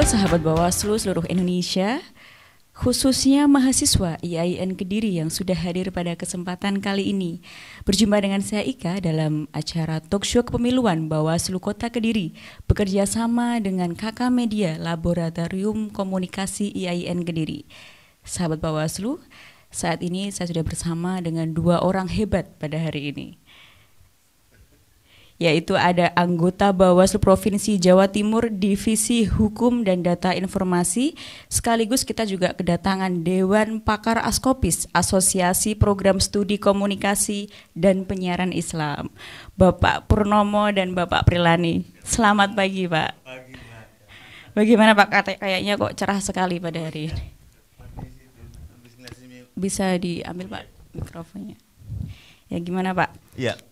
Sahabat Bawaslu seluruh Indonesia, khususnya mahasiswa IAIN Kediri yang sudah hadir pada kesempatan kali ini. Berjumpa dengan saya Ika dalam acara talkshow kepemiluan Bawaslu Kota Kediri, bekerja sama dengan KK Media Laboratorium Komunikasi IAIN Kediri. Sahabat Bawaslu, saat ini saya sudah bersama dengan dua orang hebat pada hari ini, yaitu ada anggota Bawaslu Provinsi Jawa Timur Divisi Hukum dan Data Informasi, sekaligus kita juga kedatangan Dewan Pakar Askopis Asosiasi Program Studi Komunikasi dan Penyiaran Islam, Bapak Purnomo dan Bapak Prilani. Selamat pagi, Pak. Pagi, Pak. Bagaimana Pak? Kayaknya kok cerah sekali pada hari ini. Bisa diambil Pak mikrofonnya. Ya gimana Pak?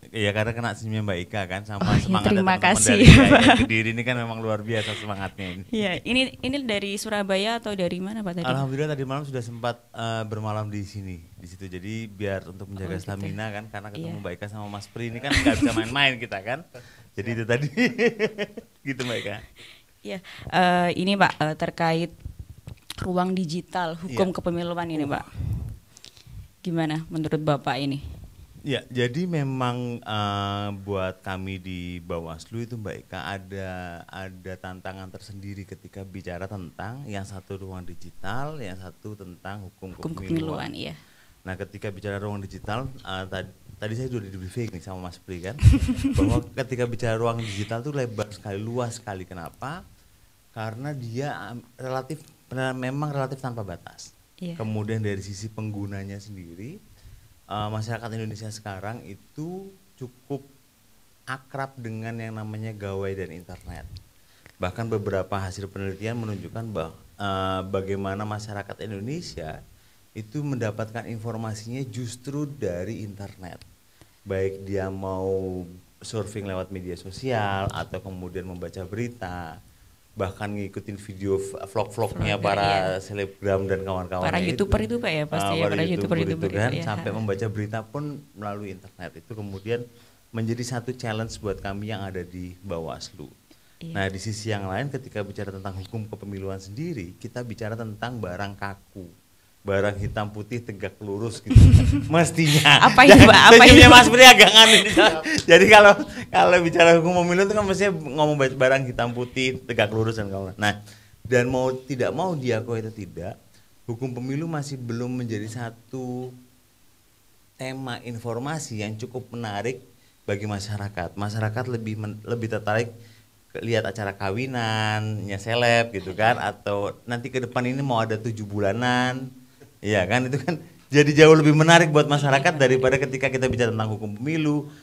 Iya karena kena senyumnya Mbak Ika kan sama semangat terima teman-teman kasih, dari Kediri ini kan memang luar biasa semangatnya ini. Iya, ini dari Surabaya atau dari mana Pak tadi? Alhamdulillah tadi malam sudah sempat bermalam di sini, di situ. Jadi biar untuk menjaga stamina kan, karena ketemu Mbak Ika sama Mas Pri ini kan nggak bisa main-main kita kan. Jadi itu tadi, gitu Mbak Ika. Iya, ini Pak terkait ruang digital hukum kepemiluan ini Pak. Gimana menurut Bapak ini? Ya, jadi memang buat kami di Bawaslu itu Mbak Eka ada tantangan tersendiri ketika bicara tentang yang satu ruang digital, yang satu tentang hukum kepemiluan. Iya. Nah, ketika bicara ruang digital, tadi saya sudah di briefing nih sama Mas Pri kan, bahwa ketika bicara ruang digital itu lebar sekali, luas sekali. Kenapa? Karena dia memang relatif tanpa batas. Iya. Kemudian dari sisi penggunanya sendiri, masyarakat Indonesia sekarang itu cukup akrab dengan yang namanya gawai dan internet. Bahkan beberapa hasil penelitian menunjukkan bahwa bagaimana masyarakat Indonesia itu mendapatkan informasinya justru dari internet. Baik dia mau surfing lewat media sosial atau kemudian membaca berita, bahkan ngikutin video vlog-vlognya para selebgram dan kawan-kawan, para YouTuber itu Pak ya pasti ya, para YouTuber itu kan ya. Sampai membaca berita pun melalui internet. Itu kemudian menjadi satu challenge buat kami yang ada di Bawaslu. Iya. Nah, di sisi yang lain ketika bicara tentang hukum kepemiluan sendiri, kita bicara tentang barang kaku, barang hitam putih tegak lurus gitu. Mestinya. Apa itu Pak? Apa itu? Mas Pri agak aneh. Jadi kalau bicara hukum pemilu itu kan mestinya ngomong barang hitam putih tegak lurus dan kawan. Nah, dan mau tidak mau diakui atau tidak, hukum pemilu masih belum menjadi satu tema informasi yang cukup menarik bagi masyarakat. Masyarakat lebih tertarik lihat acara kawinannya seleb gitu kan, atau nanti ke depan ini mau ada 7 bulanan. Iya kan, itu kan jadi jauh lebih menarik buat masyarakat daripada ketika kita bicara tentang hukum pemilu.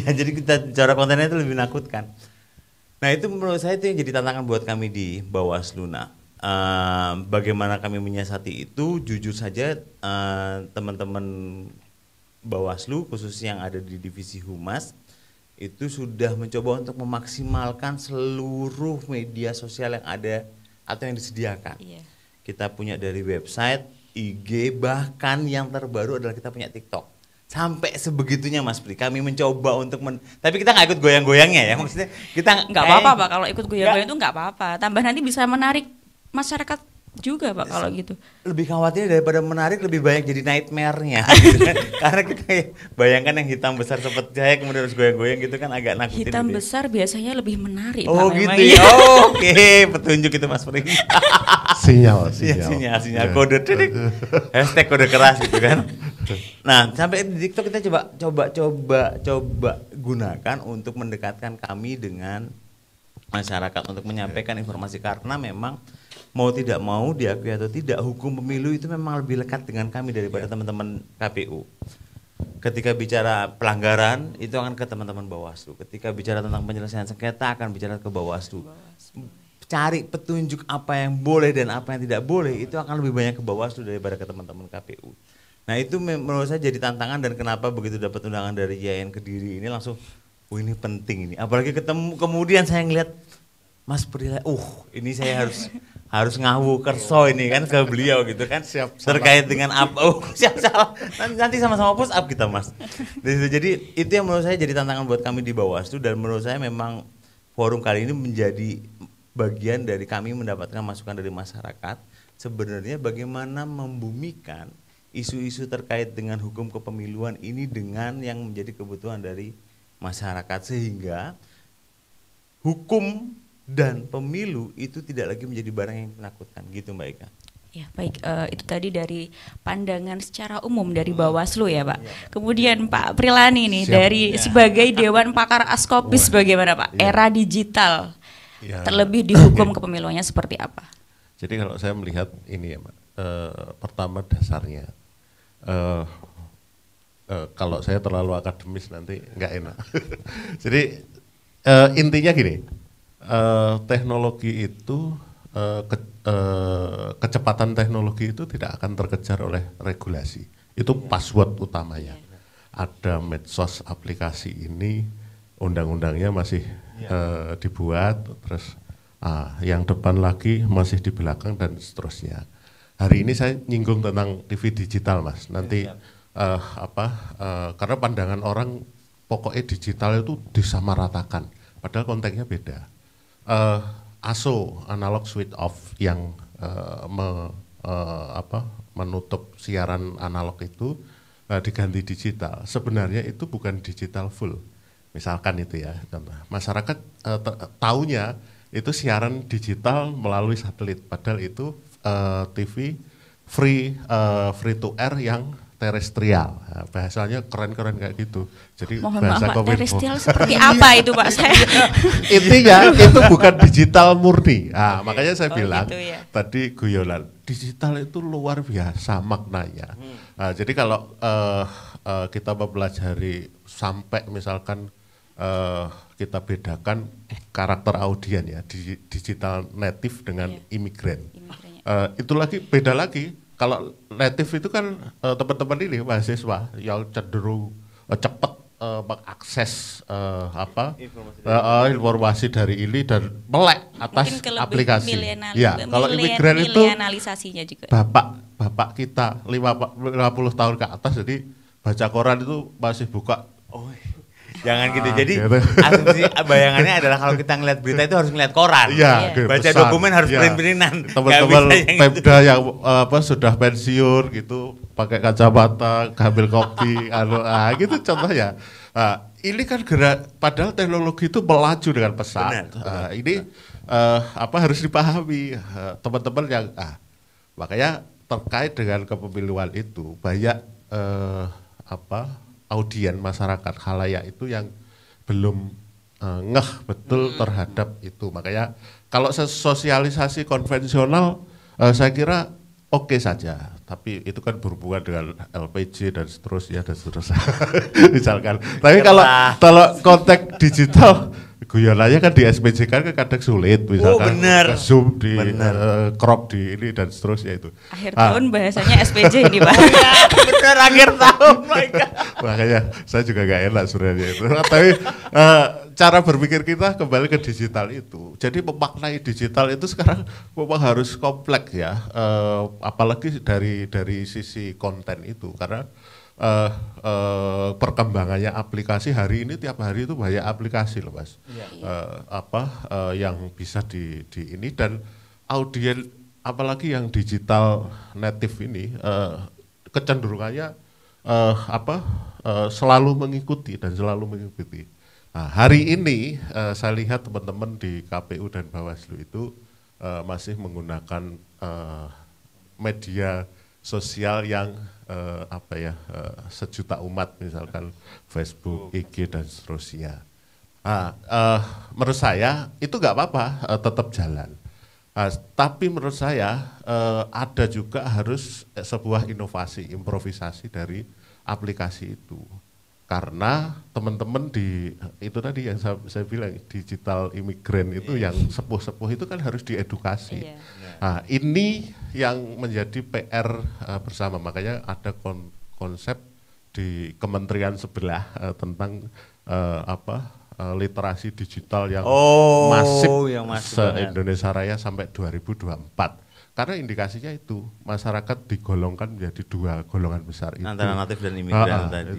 Jadi kita bicara kontennya itu lebih menakutkan. Nah, itu menurut saya itu yang jadi tantangan buat kami di Bawaslu. Nah, bagaimana kami menyiasati itu? Jujur saja teman-teman Bawaslu khususnya yang ada di divisi Humas itu sudah mencoba untuk memaksimalkan seluruh media sosial yang ada atau yang disediakan. Iya. Kita punya dari website, IG, bahkan yang terbaru adalah kita punya TikTok. Sampai sebegitunya Mas Pri, kami mencoba untuk tapi kita nggak ikut goyang-goyangnya ya, maksudnya kita nggak apa-apa Pak, kalau ikut goyang-goyang itu nggak apa-apa. Tambah nanti bisa menarik masyarakat juga Pak kalau gitu. Lebih khawatir daripada menarik, lebih banyak jadi nightmare-nya. Karena kita bayangkan yang hitam besar seperti saya kemudian harus goyang-goyang gitu kan agak nakutin. Hitam gitu besar biasanya lebih menarik Pak. Gitu ya. Oke, petunjuk itu Mas Pri. Sinyal kode titik. Hashtag kode keras gitu kan. Nah, sampai di TikTok kita coba gunakan untuk mendekatkan kami dengan masyarakat untuk menyampaikan informasi, karena memang mau tidak mau diakui atau tidak, hukum pemilu itu memang lebih lekat dengan kami daripada teman-teman KPU. Ketika bicara pelanggaran itu akan ke teman-teman Bawaslu. Ketika bicara tentang penyelesaian sengketa akan bicara ke Bawaslu. Cari petunjuk apa yang boleh dan apa yang tidak boleh itu akan lebih banyak ke Bawaslu daripada ke teman-teman KPU. Nah, itu menurut saya jadi tantangan, dan kenapa begitu dapat undangan dari IAIN Kediri ini langsung, ini penting ini. Apalagi ketemu kemudian saya ngeliat Mas Pri, ini saya harus ngawu kerso ini kan ke beliau gitu kan, terkait dengan apa, siap salah nanti sama-sama push up kita Mas. Jadi itu yang menurut saya jadi tantangan buat kami di Bawaslu, dan menurut saya memang forum kali ini menjadi bagian dari kami mendapatkan masukan dari masyarakat sebenarnya bagaimana membumikan isu-isu terkait dengan hukum kepemiluan ini dengan yang menjadi kebutuhan dari masyarakat sehingga hukum dan pemilu itu tidak lagi menjadi barang yang menakutkan gitu Mbak Ika. Ya baik, itu tadi dari pandangan secara umum dari Bawaslu ya Pak. Kemudian Pak Prilani nih dari sebagai Dewan Pakar Askopis bagaimana Pak? Era digital terlebih di hukum kepemiluannya seperti apa? Jadi kalau saya melihat ini ya Mbak, pertama dasarnya kalau saya terlalu akademis nanti nggak enak. Jadi intinya gini, teknologi itu kecepatan teknologi itu tidak akan terkejar oleh regulasi. Itu password utamanya. Ada medsos aplikasi ini, undang-undangnya masih dibuat, terus yang depan lagi masih di belakang dan seterusnya. Hari ini saya nyinggung tentang TV digital Mas. Nanti karena pandangan orang pokoknya digital itu disamaratakan, padahal konteksnya beda. ASO analog switch off yang menutup siaran analog itu diganti digital. Sebenarnya itu bukan digital full. Misalkan itu ya contoh. Masyarakat taunya itu siaran digital melalui satelit, padahal itu TV free to air yang terestrial. Nah, bahasanya keren-keren kayak gitu. Jadi mohon bahasa maaf Pak, Kominfo. terestrial seperti apa itu Pak saya? Intinya itu bukan digital murni. Makanya saya bilang gitu ya. tadi guyonan, digital itu luar biasa maknanya. Jadi kalau kita mempelajari sampai misalkan kita bedakan karakter audien ya, digital native dengan imigran. Itu lagi beda lagi. Kalau native itu kan teman-teman ini mahasiswa yang cenderung cepat mengakses informasi dari ini dan melek atas aplikasi. Ya, kalau imigran itu juga. Bapak kita 50 tahun ke atas, jadi baca koran itu masih buka. Jangan gitu. Jadi asumsi bayangannya adalah kalau kita ngeliat berita itu harus ngeliat koran. Iya, baca pesan, dokumen harus print-printan. Teman-teman Pemda yang sudah pensiun gitu, pakai kacamata, ngambil kopi, gitu contohnya. Ini kan padahal teknologi itu melaju dengan pesat. Ini harus dipahami teman-teman yang makanya terkait dengan kepemiluan itu banyak audien masyarakat khalayak itu yang belum ngeh betul terhadap itu. Makanya kalau sosialisasi konvensional saya kira oke saja, tapi itu kan berhubungan dengan LPG dan seterusnya misalkan. Tapi kalau konteks digital guyonannya kan di SPJ kan kadang sulit, misalkan zoom di crop di ini dan seterusnya itu. Akhir tahun bahasanya SPJ ini Pak. Benar akhir tahun. Makanya saya juga gak enak sebenarnya itu. Tapi cara berpikir kita kembali ke digital itu. Jadi memaknai digital itu sekarang memang harus kompleks ya. Apalagi dari sisi konten itu, karena perkembangannya aplikasi hari ini tiap hari itu banyak aplikasi loh Mas. Yang bisa di ini, dan audien apalagi yang digital native ini kecenderungannya selalu mengikuti. Nah, hari ini saya lihat teman-teman di KPU dan Bawaslu itu masih menggunakan media sosial yang sejuta umat, misalkan Facebook, IG dan seterusnya. Menurut saya itu nggak apa-apa, tetap jalan. Tapi menurut saya ada juga harus sebuah inovasi, improvisasi dari aplikasi itu. Karena teman-teman itu tadi yang saya bilang digital imigran itu yang sepuh-sepuh itu kan harus diedukasi. Nah, ini yang menjadi PR bersama, makanya ada konsep di kementerian sebelah tentang literasi digital yang masif se-Indonesia Raya sampai 2024. Karena indikasinya itu masyarakat digolongkan menjadi dua golongan besar itu. Antara natif dan imigran tadi.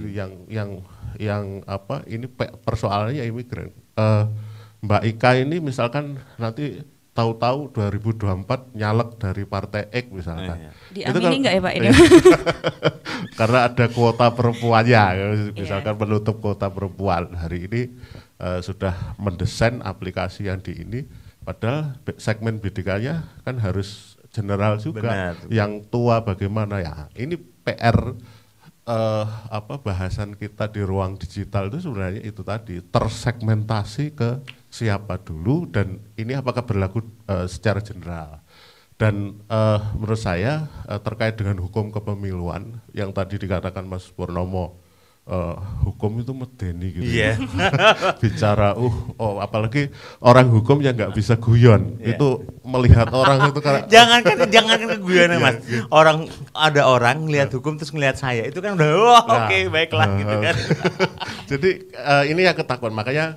Ini persoalannya imigran. Mbak Ika ini misalkan nanti tahu-tahu 2024 nyalek dari partai X misalkan. Diamini nggak ya Pak ini? Karena ada kuota perempuannya, misalkan menutup kuota perempuan. Hari ini sudah mendesain aplikasi yang di ini, padahal segmen bidikannya kan harus general juga. Benar. Yang tua bagaimana ya? Ini PR bahasan kita di ruang digital itu sebenarnya itu tadi, tersegmentasi ke siapa dulu, dan ini apakah berlaku secara general. Dan menurut saya terkait dengan hukum kepemiluan yang tadi dikatakan Mas Purnomo, hukum itu medeni gitu. Iya. Bicara apalagi orang hukum yang nggak bisa guyon, itu melihat orang itu karena jangan keguyonan Mas. Ada orang ngelihat hukum terus ngelihat saya, itu kan udah oke, baiklah gitu kan. Jadi ini yang ketakutan, makanya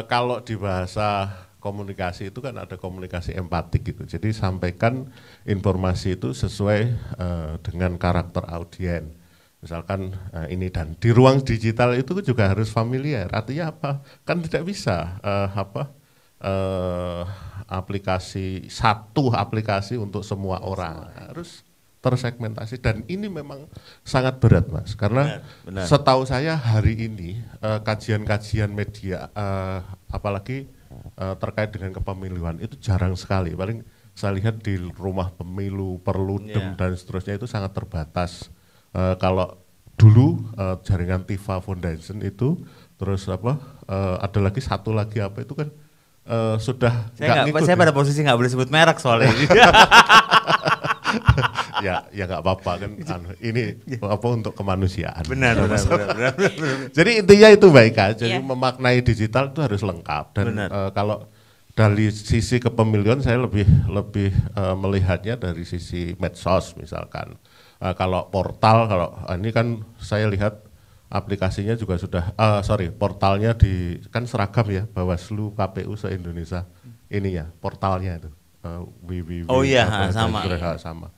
kalau di bahasa komunikasi itu kan ada komunikasi empatik gitu. Jadi sampaikan informasi itu sesuai dengan karakter audien. Misalkan ini, dan di ruang digital itu juga harus familiar. Artinya apa? Kan tidak bisa satu aplikasi untuk semua orang. Harus tersegmentasi, dan ini memang sangat berat Mas. Karena benar. Setahu saya hari ini kajian-kajian media apalagi terkait dengan kepemiluan itu jarang sekali. Paling saya lihat di rumah pemilu, Perludem dan seterusnya itu sangat terbatas. Kalau dulu jaringan Tifa Foundation itu, terus ada lagi satu lagi itu kan sudah saya pada posisi nggak boleh sebut merek soalnya. ya nggak apa-apa kan, ini untuk kemanusiaan. Benar. Jadi intinya itu baik aja. Jadi memaknai digital itu harus lengkap, dan kalau dari sisi kepemiluan saya lebih melihatnya dari sisi medsos misalkan. Kalau portal, kalau ini kan saya lihat aplikasinya juga sudah, portalnya kan seragam ya, Bawaslu KPU se-Indonesia ini ya, portalnya itu. Sama.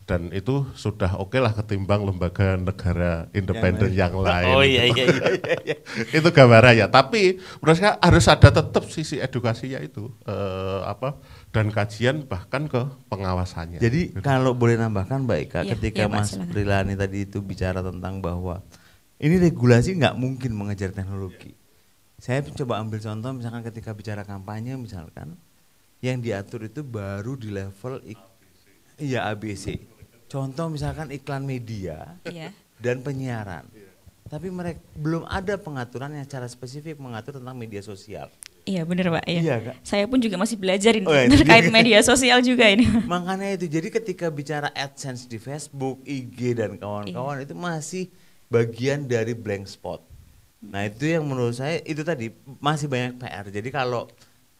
Dan itu sudah oke lah ketimbang lembaga negara independen yang lain. Iya. Itu gambarannya. Tapi menurut saya harus ada tetap sisi edukasinya itu, dan kajian bahkan ke pengawasannya. Jadi kalau boleh nambahkan Mbak Ika, ketika Mas Prilani tadi itu bicara tentang bahwa ini regulasi nggak mungkin mengejar teknologi. Saya coba ambil contoh misalkan ketika bicara kampanye misalkan, yang diatur itu baru di level ABC. Contoh misalkan iklan media dan penyiaran. Tapi mereka belum ada pengaturan yang secara spesifik mengatur tentang media sosial. Iya benar Pak. Iya, Kak? Saya pun juga masih belajar ini terkait media sosial juga ini. Makanya itu, jadi ketika bicara AdSense di Facebook, IG dan kawan-kawan itu masih bagian dari blank spot. Nah itu yang menurut saya itu tadi masih banyak PR. Jadi kalau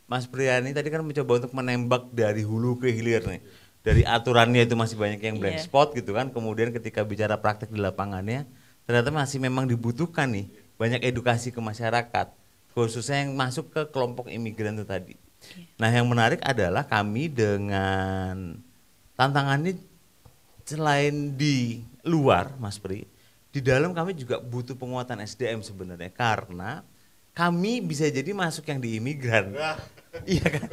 Mas Priani tadi kan mencoba untuk menembak dari hulu ke hilir nih. Dari aturannya itu masih banyak yang blank spot gitu kan. Kemudian ketika bicara praktek di lapangannya, ternyata masih memang dibutuhkan nih banyak edukasi ke masyarakat, khususnya yang masuk ke kelompok imigran itu tadi. Nah yang menarik adalah kami dengan tantangannya selain di luar Mas Pri, di dalam kami juga butuh penguatan SDM sebenarnya, karena kami bisa jadi masuk yang di imigran. Iya kan?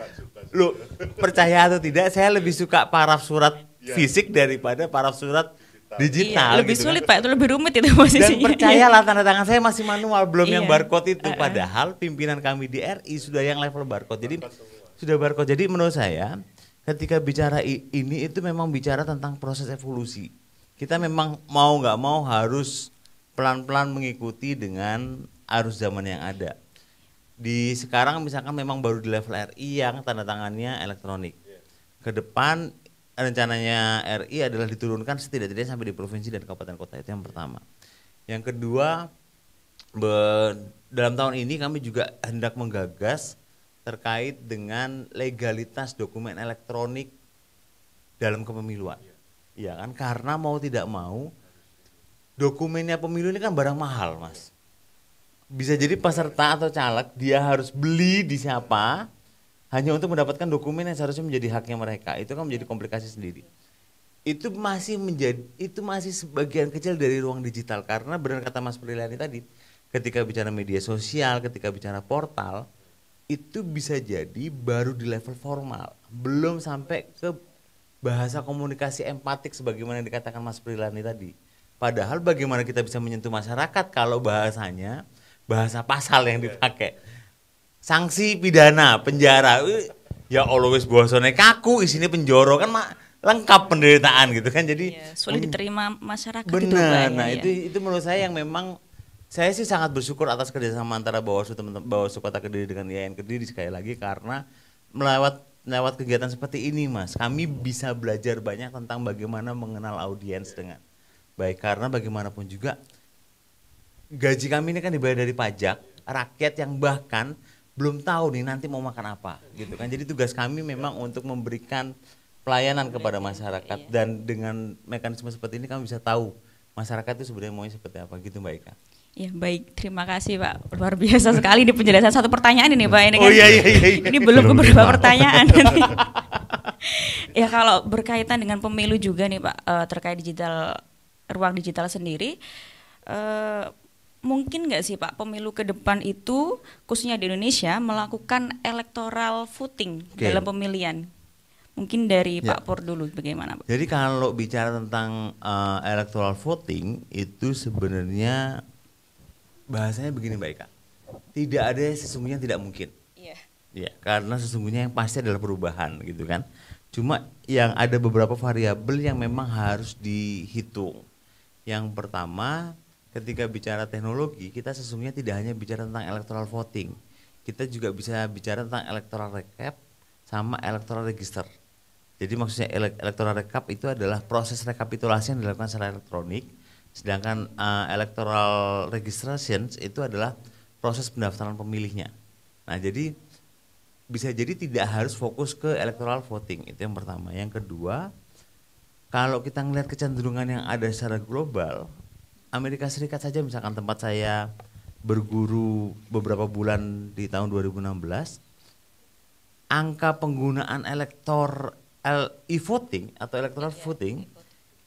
Lu percaya atau tidak, saya lebih suka paraf surat fisik daripada paraf surat digital. Iya, lebih gitu sulit kan? Pak, itu lebih rumit itu posisinya. Dan percayalah tanda tangan saya masih manual, belum yang barcode itu. Padahal pimpinan kami di RI sudah yang level barcode. Jadi sudah barcode. Jadi menurut saya ketika bicara ini itu memang bicara tentang proses evolusi. Kita memang mau nggak mau harus pelan-pelan mengikuti dengan arus zaman yang ada. Di sekarang misalkan memang baru di level RI yang tanda tangannya elektronik. Ke depan rencananya RI adalah diturunkan setidak-tidaknya sampai di provinsi dan kabupaten kota, itu yang pertama. Yang kedua, dalam tahun ini kami juga hendak menggagas terkait dengan legalitas dokumen elektronik dalam kepemiluan. Iya kan, karena mau tidak mau dokumennya pemilu ini kan barang mahal Mas. Bisa jadi peserta atau caleg dia harus beli di siapa hanya untuk mendapatkan dokumen yang seharusnya menjadi haknya mereka. Itu kan menjadi komplikasi sendiri. Itu masih sebagian kecil dari ruang digital, karena benar kata Mas Prilani tadi, ketika bicara media sosial, ketika bicara portal, itu bisa jadi baru di level formal, belum sampai ke bahasa komunikasi empatik sebagaimana yang dikatakan Mas Prilani tadi. Padahal bagaimana kita bisa menyentuh masyarakat kalau bahasanya bahasa pasal yang dipakai. Sanksi pidana, penjara. Ya Allah wis bahasane kaku, isine penjara kan lengkap penderitaan gitu kan. Jadi sulit diterima masyarakat benar, itu Pak. Nah, itu menurut saya yang memang saya sih sangat bersyukur atas kerjasama antara Bawaslu Kota Kediri dengan IAIN Kediri sekali lagi karena lewat kegiatan seperti ini Mas, kami bisa belajar banyak tentang bagaimana mengenal audiens dengan baik karena bagaimanapun juga gaji kami ini kan dibayar dari pajak rakyat yang bahkan belum tahu nih nanti mau makan apa gitu kan. Jadi tugas kami memang untuk memberikan pelayanan kepada masyarakat dan dengan mekanisme seperti ini kami bisa tahu masyarakat itu sebenarnya maunya seperti apa gitu Mbak Ika. Ya baik, terima kasih Pak. Luar biasa sekali di penjelasan satu pertanyaan ini Pak. Ini kan iya. Ini belum beberapa pertanyaan. Ya kalau berkaitan dengan pemilu juga nih Pak, terkait ruang digital sendiri, mungkin nggak sih Pak pemilu ke depan itu khususnya di Indonesia melakukan electoral voting dalam pemilihan? Mungkin dari Pak Pur dulu bagaimana Pak? Jadi kalau bicara tentang electoral voting itu sebenarnya bahasanya begini Mbak Ika, tidak ada sesungguhnya tidak mungkin. Iya, karena sesungguhnya yang pasti adalah perubahan gitu kan. Cuma yang ada beberapa variabel yang memang harus dihitung. Yang pertama, ketika bicara teknologi, kita sesungguhnya tidak hanya bicara tentang electoral voting. Kita juga bisa bicara tentang electoral recap sama electoral register. Jadi maksudnya electoral recap itu adalah proses rekapitulasi yang dilakukan secara elektronik. Sedangkan electoral registration itu adalah proses pendaftaran pemilihnya. Nah, jadi bisa jadi tidak harus fokus ke electoral voting, itu yang pertama. Yang kedua, kalau kita melihat kecenderungan yang ada secara global, Amerika Serikat saja misalkan tempat saya berguru beberapa bulan di tahun 2016, angka penggunaan e-voting atau electoral voting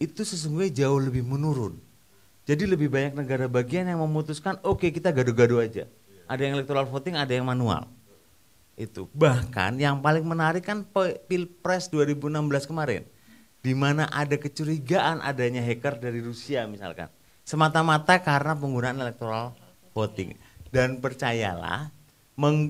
itu sesungguhnya jauh lebih menurun. Jadi lebih banyak negara bagian yang memutuskan oke, kita gado-gado aja. Ada yang electoral voting, ada yang manual. Itu. Bahkan yang paling menarik kan Pilpres 2016 kemarin, di mana ada kecurigaan adanya hacker dari Rusia misalkan. Semata-mata karena penggunaan electoral voting. Dan percayalah,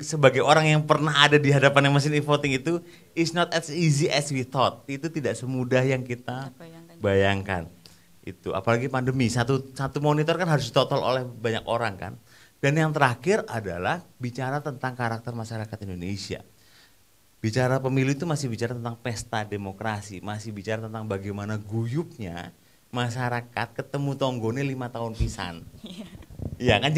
sebagai orang yang pernah ada di hadapan mesin e-voting itu, is not as easy as we thought. Itu tidak semudah yang kita bayangkan. Itu apalagi pandemi, satu monitor kan harus ditotal oleh banyak orang kan. Dan yang terakhir adalah bicara tentang karakter masyarakat Indonesia. Bicara pemilu itu masih bicara tentang pesta demokrasi, masih bicara tentang bagaimana guyupnya masyarakat ketemu tonggone 5 tahun pisan. Ya kan,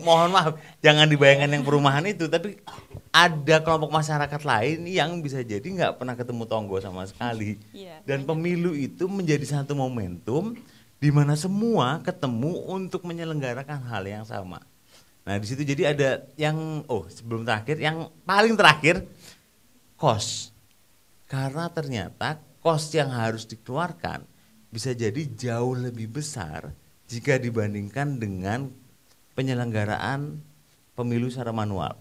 mohon maaf, jangan dibayangkan yang perumahan itu, tapi ada kelompok masyarakat lain yang bisa jadi nggak pernah ketemu tonggo sama sekali. Dan pemilu itu menjadi satu momentum di mana semua ketemu untuk menyelenggarakan hal yang sama. Nah di situ jadi ada yang sebelum terakhir, yang paling terakhir cost, karena ternyata cost yang harus dikeluarkan bisa jadi jauh lebih besar jika dibandingkan dengan penyelenggaraan pemilu secara manual,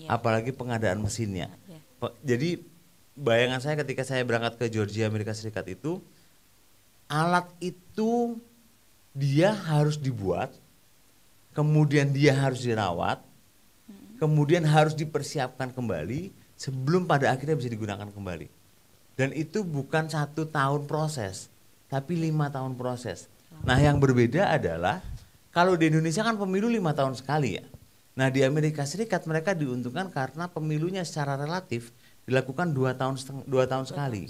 apalagi pengadaan mesinnya. Jadi bayangan saya ketika saya berangkat ke Georgia, Amerika Serikat itu, alat itu dia harus dibuat, kemudian dia harus dirawat, kemudian harus dipersiapkan kembali sebelum pada akhirnya bisa digunakan kembali. Dan itu bukan 1 tahun proses, tapi 5 tahun proses. Nah yang berbeda adalah kalau di Indonesia kan pemilu 5 tahun sekali ya. Nah di Amerika Serikat mereka diuntungkan karena pemilunya secara relatif dilakukan 2 tahun sekali.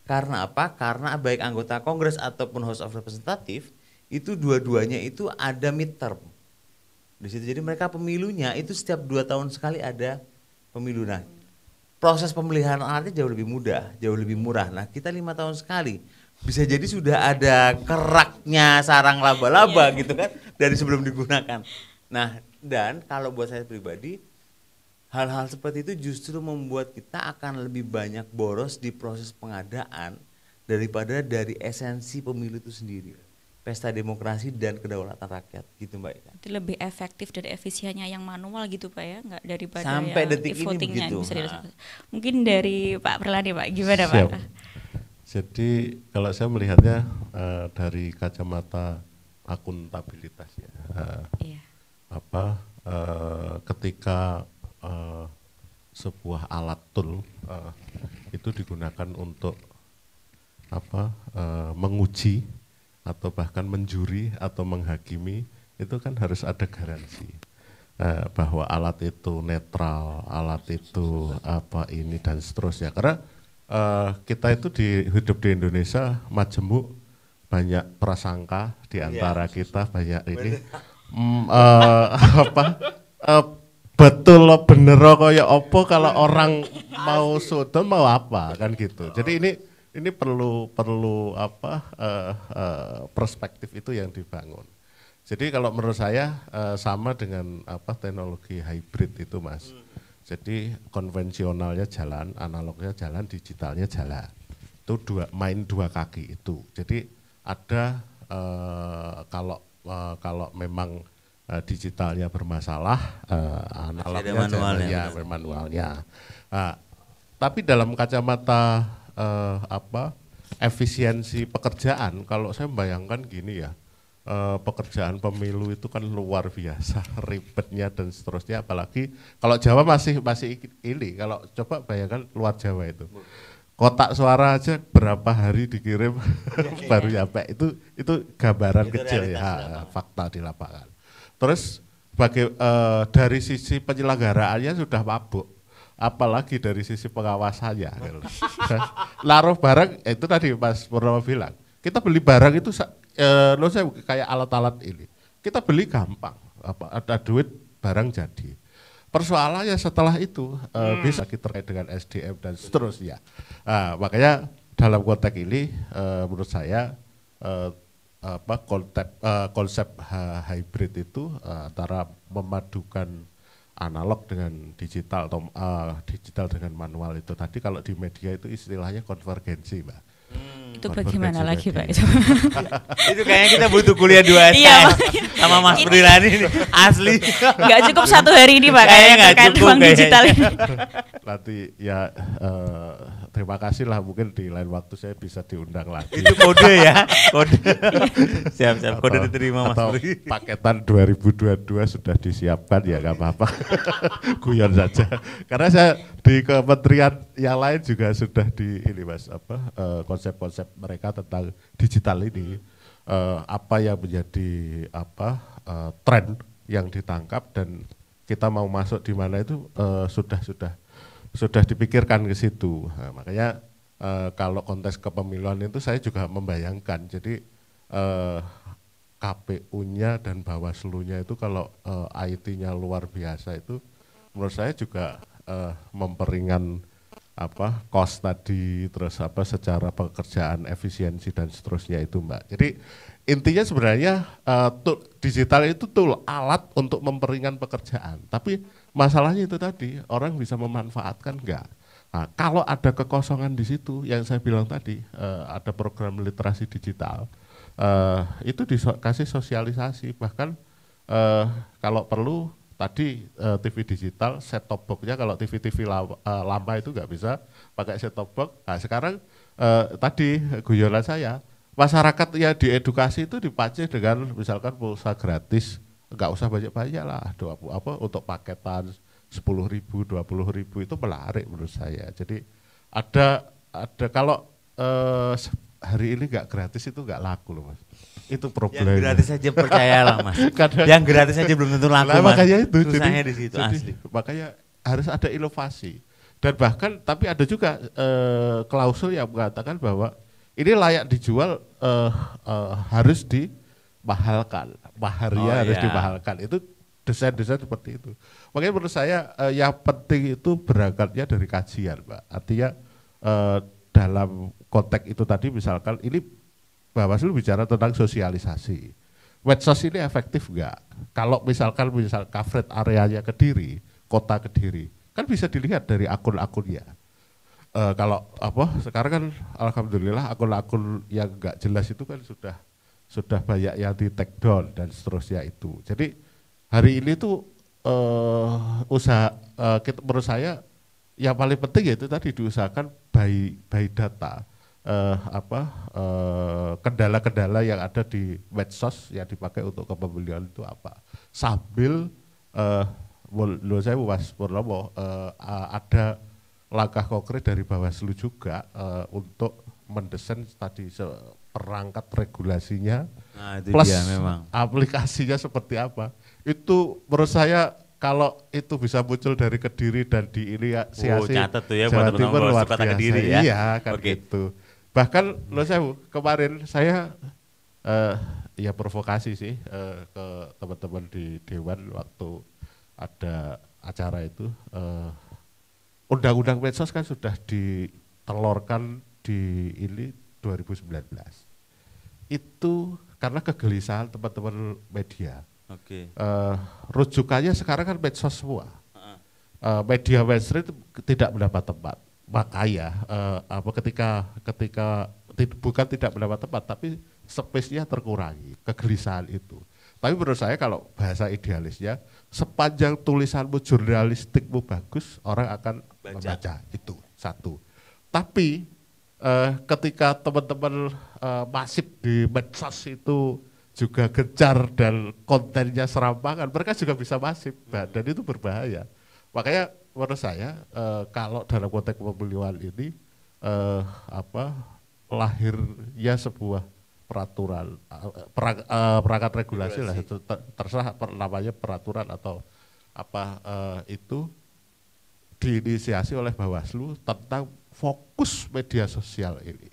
Karena apa? Karena baik anggota Kongres ataupun House of Representative itu dua-duanya itu ada midterm. Di situ jadi mereka pemilunya itu setiap 2 tahun sekali ada pemilu. Nah, proses pemilihan alatnya jauh lebih mudah, jauh lebih murah. Nah, kita 5 tahun sekali. Bisa jadi sudah ada keraknya sarang laba-laba gitu kan dari sebelum digunakan. Nah, dan kalau buat saya pribadi, hal-hal seperti itu justru membuat kita akan lebih banyak boros di proses pengadaan daripada dari esensi pemilu itu sendiri. pesta demokrasi dan kedaulatan rakyat gitu Mbak Ika. Itu lebih efektif dan efisiennya yang manual gitu Pak ya, nggak daripada Sampai yang detik ini e-votingnya begitu. bisa dirasakan. Mungkin dari Pak Perlani Pak, gimana Siap. Pak? Jadi kalau saya melihatnya dari kacamata akuntabilitas ya, Iya. ketika sebuah alat tool itu digunakan untuk menguji atau bahkan menjuri atau menghakimi, itu kan harus ada garansi bahwa alat itu netral, alat itu ini dan seterusnya. Karena kita itu hidup di Indonesia majemuk, banyak prasangka di antara kita, banyak ini betul lo bener kaya apa kalau orang mau sudon mau apa kan gitu. Jadi ini perlu perspektif itu yang dibangun. Jadi kalau menurut saya sama dengan teknologi hybrid itu Mas. Jadi konvensionalnya jalan, analognya jalan, digitalnya jalan. Itu main dua kaki itu. Jadi ada kalau memang digitalnya bermasalah, analognya jalan ya manualnya. Tapi dalam kacamata efisiensi pekerjaan, kalau saya membayangkan gini ya, pekerjaan pemilu itu kan luar biasa ribetnya dan seterusnya, apalagi kalau Jawa masih ini, kalau coba bayangkan luar Jawa itu kotak suara aja berapa hari dikirim baru nyampe, itu gambaran itu kecil ya, fakta di lapangan. Terus dari sisi penyelenggaraannya sudah mabuk, apalagi dari sisi pengawasannya. Naruh barang itu tadi Mas Purnomo bilang, kita beli barang itu saya kayak alat-alat ini, kita beli gampang, ada duit barang jadi. Persoalannya setelah itu bisa kita terkait dengan SDM dan seterusnya. Makanya dalam konteks ini menurut saya konsep hybrid itu antara memadukan analog dengan digital atau digital dengan manual itu tadi, kalau di media itu istilahnya konvergensi Mbak. Itu bagaimana lagi Pak? Itu kayaknya kita butuh kuliah 2 SKS sama Mas Prilani ini asli. Nggak cukup 1 hari ini Pak kayaknya terkait uang digital ini. Nanti ya terima kasih lah, mungkin di lain waktu saya bisa diundang lagi. Itu kode ya, kode. Siap, kode diterima Mas Pri. Paketan 2022 sudah disiapkan ya nggak apa-apa, guyon saja. Karena saya di kementerian yang lain juga sudah di ini Mas, konsep-konsep mereka tentang digital ini, apa yang menjadi tren yang ditangkap dan kita mau masuk di mana itu sudah dipikirkan ke situ. Nah, makanya kalau konteks kepemiluan itu saya juga membayangkan, jadi KPU-nya dan Bawaslu-nya itu kalau IT-nya luar biasa itu menurut saya juga memperingan cost tadi, terus secara pekerjaan efisiensi dan seterusnya itu Mbak. Jadi intinya sebenarnya digital itu alat untuk memperingan pekerjaan, tapi masalahnya itu tadi, orang bisa memanfaatkan enggak. Nah, kalau ada kekosongan di situ yang saya bilang tadi, ada program literasi digital, itu dikasih sosialisasi, bahkan kalau perlu tadi TV digital, set top box-nya kalau TV lama itu nggak bisa pakai set top box. Nah, sekarang tadi guyonan saya, masyarakat ya diedukasi itu dipancing dengan misalkan pulsa gratis, nggak usah banyak-banyak lah, untuk paketan 10.000, 20.000 itu menarik menurut saya. Jadi ada kalau hari ini nggak gratis itu nggak laku loh Mas. Itu problemnya. Yang gratis saja percayalah Mas. Yang gratis saja belum tentu laku Mas. Makanya itu susahnya di situ asli. Makanya harus ada inovasi. Dan bahkan tapi ada juga klausul yang mengatakan bahwa ini layak dijual harus dimahalkan. Maharnya harus dimahalkan. Itu desain-desain seperti itu. Makanya menurut saya yang penting itu berangkatnya dari kajian, Pak. Artinya dalam konteks itu tadi misalkan ini Bawaslu bicara tentang sosialisasi. Medsos ini efektif enggak? Kalau misal coverage areanya Kediri, kota Kediri, kan bisa dilihat dari akun-akunnya. Kalau sekarang kan alhamdulillah akun-akun yang enggak jelas itu kan sudah banyak yang di take down dan seterusnya itu. Jadi hari ini tuh usaha menurut saya yang paling penting yaitu tadi diusahakan by data. Kendala-kendala yang ada di medsos yang dipakai untuk kepemilian itu apa, sambil menurut saya Mas Purnomo ada langkah konkret dari Bawaslu juga untuk mendesain tadi perangkat regulasinya, plus memang aplikasinya seperti apa. Itu menurut saya kalau itu bisa muncul dari Kediri dan di ini ya catat tuh ya Jawa buat Timur luar kota biasa. Kediri ya. Iya kan gitu. Bahkan lo saya kemarin saya ya provokasi sih ke teman-teman di Dewan waktu ada acara itu. Undang-undang medsos kan sudah ditelurkan di ini 2019. Itu karena kegelisahan teman-teman media. Rujukannya sekarang kan medsos semua. Media mainstream tidak mendapat tempat. Makanya ketika bukan tidak mendapat tempat, tapi space-nya terkurangi, kegelisahan itu. Tapi menurut saya kalau bahasa idealisnya, sepanjang tulisanmu jurnalistikmu bagus, orang akan membaca, itu satu. Tapi ketika teman-teman masif di medsos itu juga gencar dan kontennya serampangan, mereka juga bisa masif, dan itu berbahaya. Makanya menurut saya kalau dalam konteks pemilihan ini lahirnya sebuah peraturan perangkat regulasi lah, itu terserah namanya peraturan atau apa itu diinisiasi oleh Bawaslu tentang fokus media sosial ini.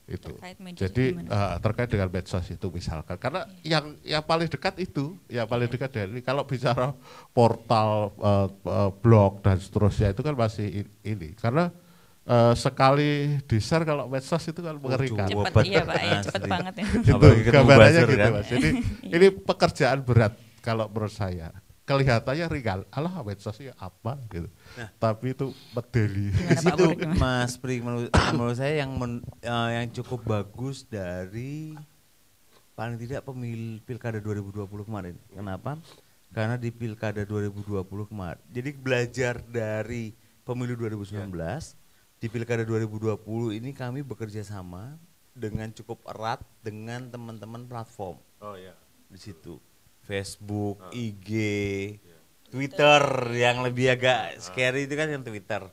Itu jadi terkait dengan medsos itu misalkan, karena yang paling dekat itu, yang paling dekat dari kalau bicara portal blog dan seterusnya itu kan masih ini, karena sekali di-share kalau medsos itu kan mengerikan. Cepat iya Pak, ya, cepat banget ya. Gitu, gambarannya gitu kan? Mas. Jadi ini pekerjaan berat kalau menurut saya. Kelihatannya ringan, alah medsosnya apa gitu. Nah, tapi itu medeli. Di situ Mas Pri, menurut saya yang cukup bagus dari paling tidak Pilkada 2020 kemarin. Kenapa? Karena di Pilkada 2020 kemarin. Jadi belajar dari pemilu 2019, di Pilkada 2020 ini kami bekerja sama dengan cukup erat dengan teman-teman platform. Di situ. Facebook, IG, Twitter, yang lebih agak scary itu kan yang Twitter.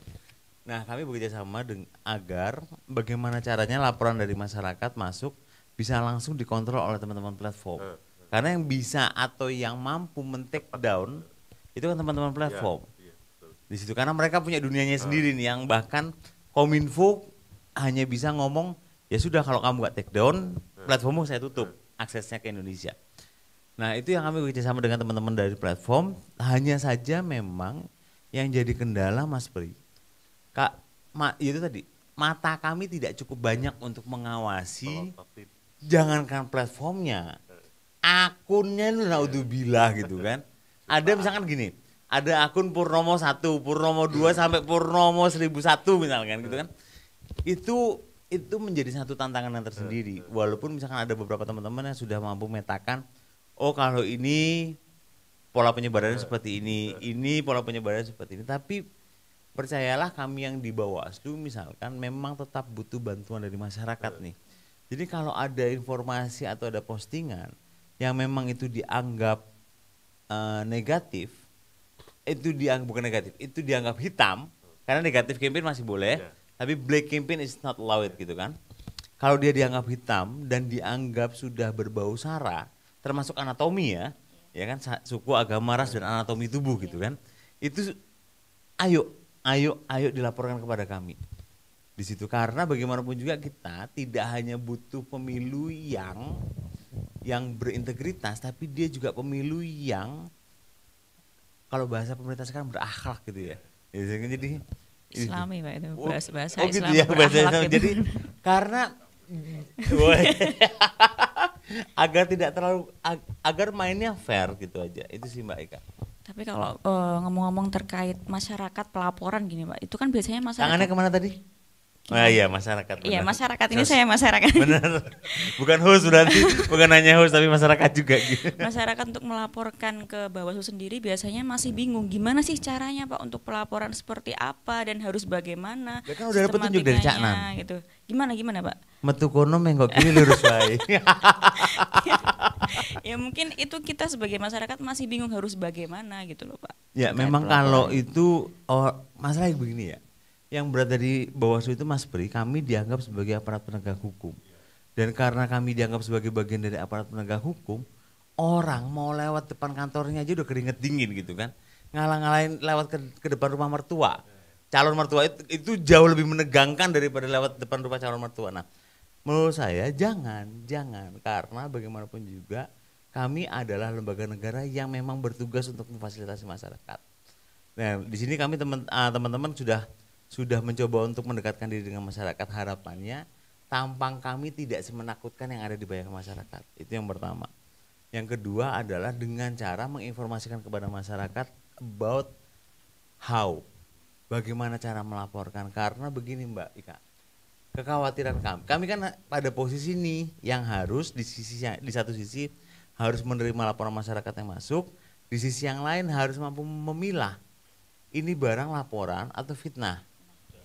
Nah, kami bekerja sama agar bagaimana caranya laporan dari masyarakat masuk bisa langsung dikontrol oleh teman-teman platform. Karena yang bisa atau yang mampu men-take down itu kan teman-teman platform. Di situ karena mereka punya dunianya sendiri nih, yang bahkan Kominfo hanya bisa ngomong ya sudah kalau kamu gak take down, platformmu saya tutup aksesnya ke Indonesia. Nah, itu yang kami bekerja sama dengan teman-teman dari platform. Hanya saja memang yang jadi kendala Mas Pri, itu tadi mata kami tidak cukup banyak untuk mengawasi. Jangankan platformnya, akunnya itu naudzubillah gitu kan. Ada misalkan gini, ada akun Purnomo 1, Purnomo 2 sampai Purnomo 1001 misalkan gitu kan. Itu menjadi satu tantangan yang tersendiri. Walaupun misalkan ada beberapa teman-teman yang sudah mampu memetakan, oh kalau ini pola penyebarannya seperti ini pola penyebarannya seperti ini. Tapi percayalah kami yang di Bawaslu misalkan memang tetap butuh bantuan dari masyarakat nih. Jadi kalau ada informasi atau ada postingan yang memang itu dianggap negatif, itu dianggap hitam, karena negatif campaign masih boleh, tapi black campaign is not allowed gitu kan. Kalau dia dianggap hitam dan dianggap sudah berbau sara, termasuk anatomi ya kan, suku, agama, ras dan anatomi tubuh gitu kan. Itu ayo dilaporkan kepada kami di situ, karena bagaimanapun juga kita tidak hanya butuh pemilu yang berintegritas, tapi dia juga pemilu yang kalau bahasa pemerintah sekarang berakhlak gitu ya. Jadi Islami Pak itu bahasa Islam. Islam Gitu ya, bahasa berakhlak Islam. gitu. Jadi karena agar tidak terlalu agar mainnya fair gitu aja. Itu sih Mbak Eka. Tapi kalau ngomong-ngomong terkait masyarakat pelaporan gini Pak, itu kan biasanya masyarakat. Tangannya kemana tadi? Oh iya, masyarakat. Iya, benar. masyarakat ini saya masyarakat. Benar. Bukan host berarti, bukan hanya host tapi masyarakat juga gitu. Masyarakat untuk melaporkan ke Bawaslu sendiri biasanya masih bingung gimana sih caranya Pak untuk pelaporan seperti apa dan harus bagaimana. Ya kan udah ada petunjuk dari Cak Nan. Gitu. Gimana Pak? Metu kono menggok kiri lurus wae. Ya mungkin itu kita sebagai masyarakat masih bingung harus bagaimana gitu loh Pak. Ya Terkait memang pelaporan. kalau itu masalahnya begini ya. Yang berada di Bawaslu itu Mas Pri, kami dianggap sebagai aparat penegak hukum. Dan karena kami dianggap sebagai bagian dari aparat penegak hukum, orang mau lewat depan kantornya aja udah keringet dingin gitu kan. Ngalang-ngalain lewat ke depan rumah mertua. Calon mertua itu jauh lebih menegangkan daripada lewat depan rumah calon mertua. Nah, menurut saya jangan karena bagaimanapun juga kami adalah lembaga negara yang memang bertugas untuk memfasilitasi masyarakat. Nah, di sini kami teman-teman sudah mencoba untuk mendekatkan diri dengan masyarakat. Harapannya tampang kami tidak semenakutkan yang ada di banyak masyarakat. Itu yang pertama. Yang kedua adalah dengan cara menginformasikan kepada masyarakat about how, bagaimana cara melaporkan. Karena begini Mbak Ika, kekhawatiran kami kan pada posisi nih yang harus di satu sisi harus menerima laporan masyarakat yang masuk, di sisi yang lain harus mampu memilah ini barang laporan atau fitnah.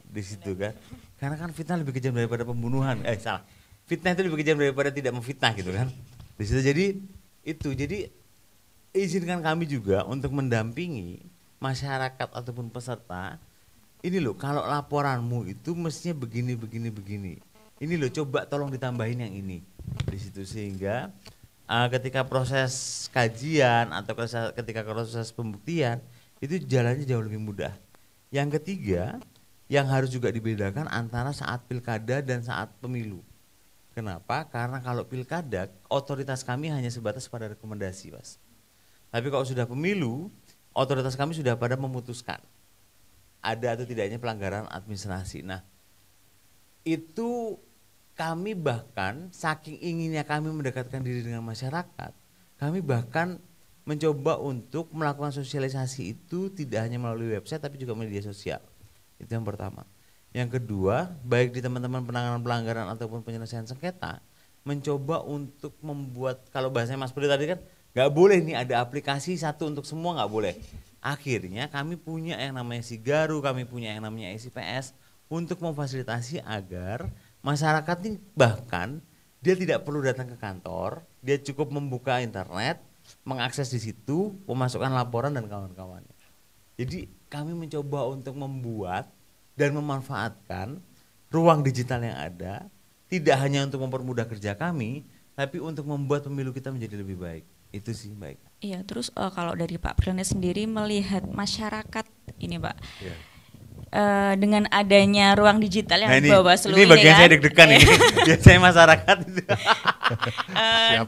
Di situ kan, karena kan fitnah lebih kejam daripada pembunuhan. Fitnah itu lebih kejam daripada tidak memfitnah gitu kan. Di situ jadi izinkan kami juga untuk mendampingi masyarakat ataupun peserta. Ini loh, kalau laporanmu itu mestinya begini. Ini loh, coba tolong ditambahin yang ini. Di situ sehingga ketika proses kajian atau ketika proses pembuktian itu jalannya jauh lebih mudah. Yang ketiga, yang harus juga dibedakan antara saat pilkada dan saat pemilu. Kenapa? Karena kalau pilkada, otoritas kami hanya sebatas pada rekomendasi, Mas. Tapi kalau sudah pemilu, otoritas kami sudah pada memutuskan ada atau tidaknya pelanggaran administrasi. Nah, itu kami bahkan saking inginnya kami mendekatkan diri dengan masyarakat, kami bahkan mencoba untuk melakukan sosialisasi itu tidak hanya melalui website tapi juga media sosial. Itu yang pertama. Yang kedua, baik di teman-teman penanganan pelanggaran ataupun penyelesaian sengketa, mencoba untuk membuat, kalau bahasanya Mas Pri tadi kan, nggak boleh nih ada aplikasi satu untuk semua, nggak boleh. Akhirnya kami punya yang namanya Sigaru, kami punya yang namanya SIPS untuk memfasilitasi agar masyarakat ini bahkan dia tidak perlu datang ke kantor, dia cukup membuka internet, mengakses di situ, memasukkan laporan dan kawan-kawannya. Jadi kami mencoba untuk membuat dan memanfaatkan ruang digital yang ada, tidak hanya untuk mempermudah kerja kami, tapi untuk membuat pemilu kita menjadi lebih baik. Itu sih baik. Iya, terus kalau dari Pak Priyono sendiri melihat masyarakat ini Pak, dengan adanya ruang digital yang Bawaslu ini bagian kan, saya deg-degan ini. Biasanya masyarakat itu.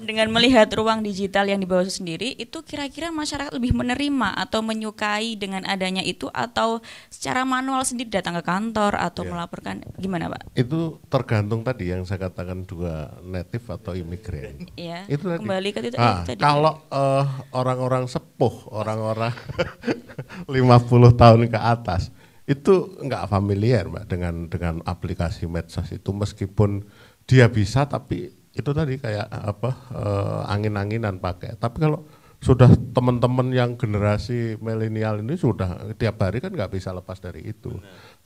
Dengan melihat ruang digital yang di Bawaslu sendiri, itu kira-kira masyarakat lebih menerima atau menyukai dengan adanya itu atau secara manual sendiri datang ke kantor atau melaporkan, gimana Pak? Itu tergantung tadi yang saya katakan dua native atau imigran. Iya. Itu tadi. Kembali ke itu tadi. Kalau orang-orang sepuh, orang-orang 50 tahun ke atas, itu enggak familiar Mbak dengan aplikasi medsos itu, meskipun dia bisa tapi itu tadi kayak angin-anginan pakai. Tapi kalau sudah teman-teman yang generasi milenial ini sudah tiap hari kan nggak bisa lepas dari itu.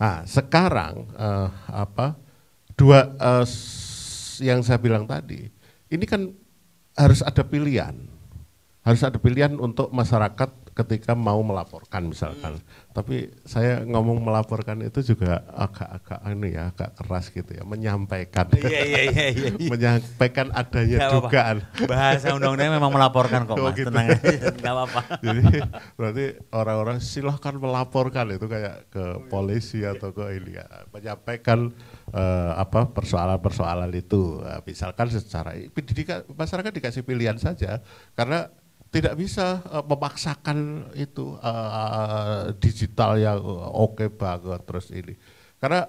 Nah sekarang yang saya bilang tadi, ini kan harus ada pilihan untuk masyarakat ketika mau melaporkan misalkan. Tapi saya ngomong melaporkan itu juga agak keras gitu ya, menyampaikan. Iya. Menyampaikan adanya dugaan. Bahasa undang-undangnya memang melaporkan kok Mas, gitu. tenang aja, enggak apa-apa. Jadi berarti orang-orang silahkan melaporkan itu kayak ke polisi atau ke ini ya, menyampaikan persoalan-persoalan itu. Misalkan secara pendidikan masyarakat dikasih pilihan saja, karena tidak bisa memaksakan itu digital yang oke banget terus ini. Karena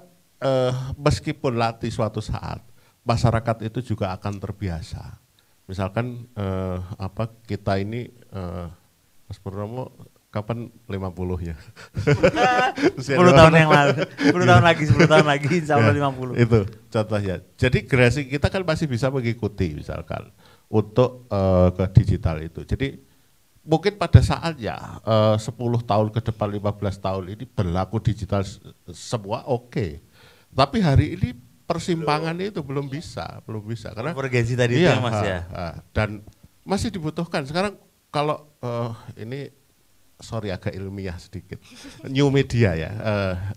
meskipun latih suatu saat, masyarakat itu juga akan terbiasa. Misalkan kita ini Mas Purnomo kapan 50 ya? 10 tahun yang lalu, 10 tahun lagi, 10 tahun lagi insya Allah 50. Itu contohnya. Jadi generasi kita kan masih bisa mengikuti misalkan untuk ke digital itu. Jadi mungkin pada saatnya 10 tahun ke depan, 15 tahun ini berlaku digital semua oke. Tapi hari ini persimpangan itu belum bisa karena konvergensi tadi itu ya Mas ya. Dan masih dibutuhkan. Sekarang kalau ini sorry agak ilmiah sedikit. New Media ya,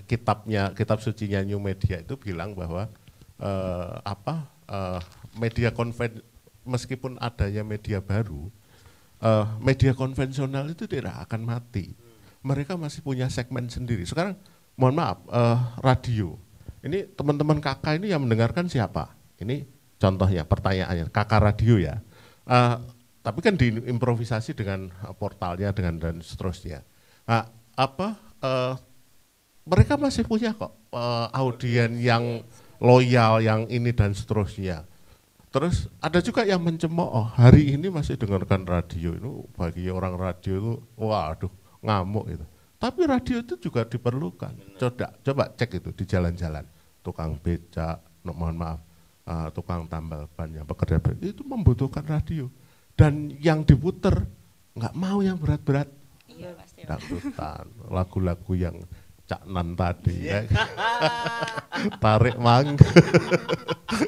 kitab sucinya New Media itu bilang bahwa media meskipun adanya media baru, media konvensional itu tidak akan mati. Mereka masih punya segmen sendiri. Sekarang mohon maaf, radio. Ini teman-teman kakak ini yang mendengarkan siapa? Ini contohnya pertanyaannya, kakak radio ya. Tapi kan diimprovisasi dengan portalnya dan seterusnya. Mereka masih punya kok audien yang loyal, yang ini dan seterusnya. Terus ada juga yang mencemooh, hari ini masih dengarkan radio itu, bagi orang radio itu, waduh ngamuk itu. Tapi radio itu juga diperlukan. Coba cek itu di jalan-jalan, tukang becak, mohon maaf, tukang tambal ban yang pekerja itu membutuhkan radio. Dan yang diputer nggak mau yang berat-berat, dangdutan, lagu-lagu yang Cak Nan tadi, ya. Tarik mangga,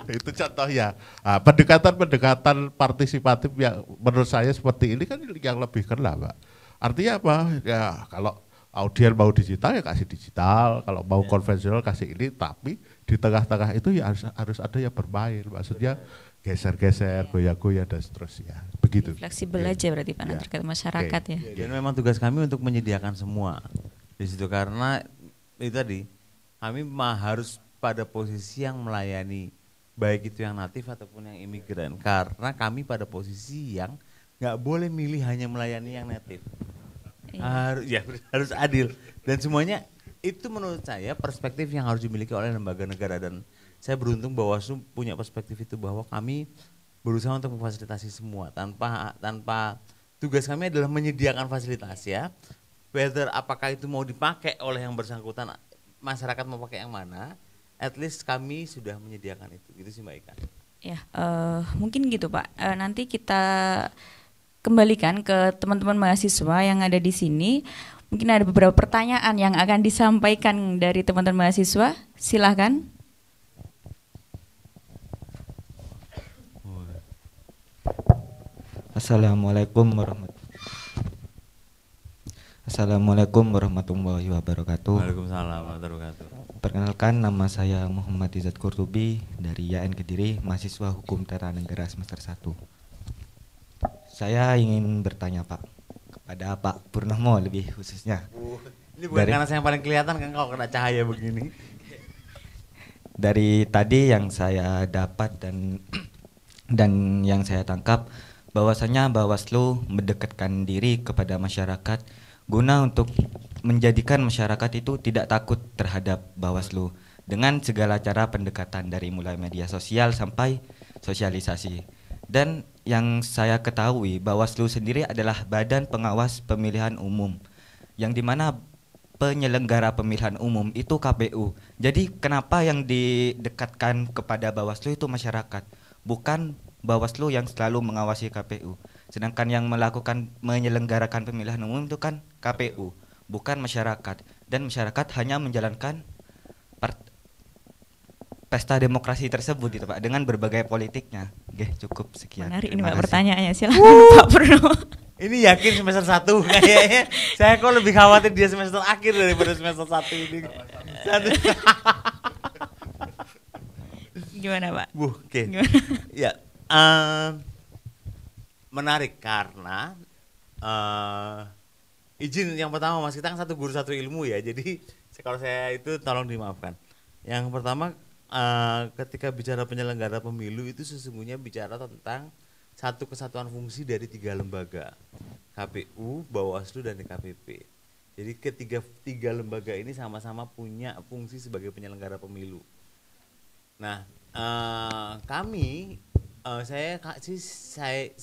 itu contohnya. Pendekatan partisipatif yang menurut saya seperti ini kan yang lebih kena, Pak. Artinya apa? Ya kalau audien mau digital ya kasih digital, kalau mau konvensional kasih ini, tapi di tengah-tengah itu ya harus ada yang bermain, maksudnya geser-geser, goyah-goyah dan seterusnya. Begitu. Fleksibel aja berarti Pak terkait masyarakat ya. Dan memang tugas kami untuk menyediakan semua di situ, karena itu tadi kami harus pada posisi yang melayani baik itu yang natif ataupun yang imigran, karena kami pada posisi yang nggak boleh milih hanya melayani yang natif. Harus adil dan semuanya itu menurut saya perspektif yang harus dimiliki oleh lembaga negara, dan saya beruntung Bawaslu punya perspektif itu bahwa kami berusaha untuk memfasilitasi semua tanpa tugas kami adalah menyediakan fasilitas ya. Whether apakah itu mau dipakai oleh yang bersangkutan, masyarakat mau pakai yang mana, at least kami sudah menyediakan itu. Gitu sih Mbak Ika. Ya, mungkin gitu Pak. Nanti kita kembalikan ke teman-teman mahasiswa yang ada di sini. Mungkin ada beberapa pertanyaan yang akan disampaikan dari teman-teman mahasiswa. Silahkan. Assalamualaikum warahmatullahi wabarakatuh. Waalaikumsalam warahmatullahi wabarakatuh. Perkenalkan, nama saya Muhammad Izzat Qurtubi dari YN Kediri, mahasiswa Hukum Tata Negara semester 1. Saya ingin bertanya Pak, kepada Pak Purnomo lebih khususnya. Ini bukan karena saya yang paling kelihatan kan kalau kena cahaya begini. Dari tadi yang saya dapat dan yang saya tangkap, bahwasanya Bawaslu mendekatkan diri kepada masyarakat guna untuk menjadikan masyarakat itu tidak takut terhadap Bawaslu dengan segala cara pendekatan dari mulai media sosial sampai sosialisasi. Dan yang saya ketahui Bawaslu sendiri adalah Badan Pengawas Pemilihan Umum, yang dimana penyelenggara pemilihan umum itu KPU. Jadi kenapa yang didekatkan kepada Bawaslu itu masyarakat, bukan Bawaslu yang selalu mengawasi KPU. Sedangkan yang menyelenggarakan pemilihan umum itu kan KPU, bukan masyarakat. Dan masyarakat hanya menjalankan pesta demokrasi tersebut gitu Pak, dengan berbagai politiknya. Oke, cukup sekian. Menarik ini Pak pertanyaannya, silakan Pak Purnomo. Ini yakin semester 1 kayaknya. Saya kok lebih khawatir dia semester akhir daripada semester 1 ini. Gimana Pak? Oke. Ya, menarik karena izin yang pertama Mas, kita kan satu guru satu ilmu ya. Jadi kalau saya itu tolong dimaafkan. Yang pertama ketika bicara penyelenggara pemilu itu sesungguhnya bicara tentang satu kesatuan fungsi dari 3 lembaga, KPU, Bawaslu, dan DKPP. Jadi tiga lembaga ini sama-sama punya fungsi sebagai penyelenggara pemilu. Nah,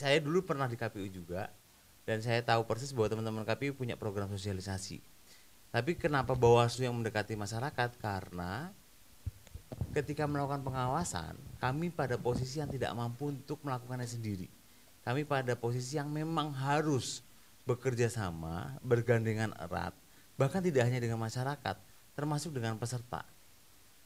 saya dulu pernah di KPU juga, dan saya tahu persis bahwa teman-teman KPU punya program sosialisasi. Tapi kenapa Bawaslu yang mendekati masyarakat? Karena ketika melakukan pengawasan, kami pada posisi yang tidak mampu untuk melakukannya sendiri. Kami pada posisi yang memang harus bekerja sama, bergandengan erat, bahkan tidak hanya dengan masyarakat, termasuk dengan peserta.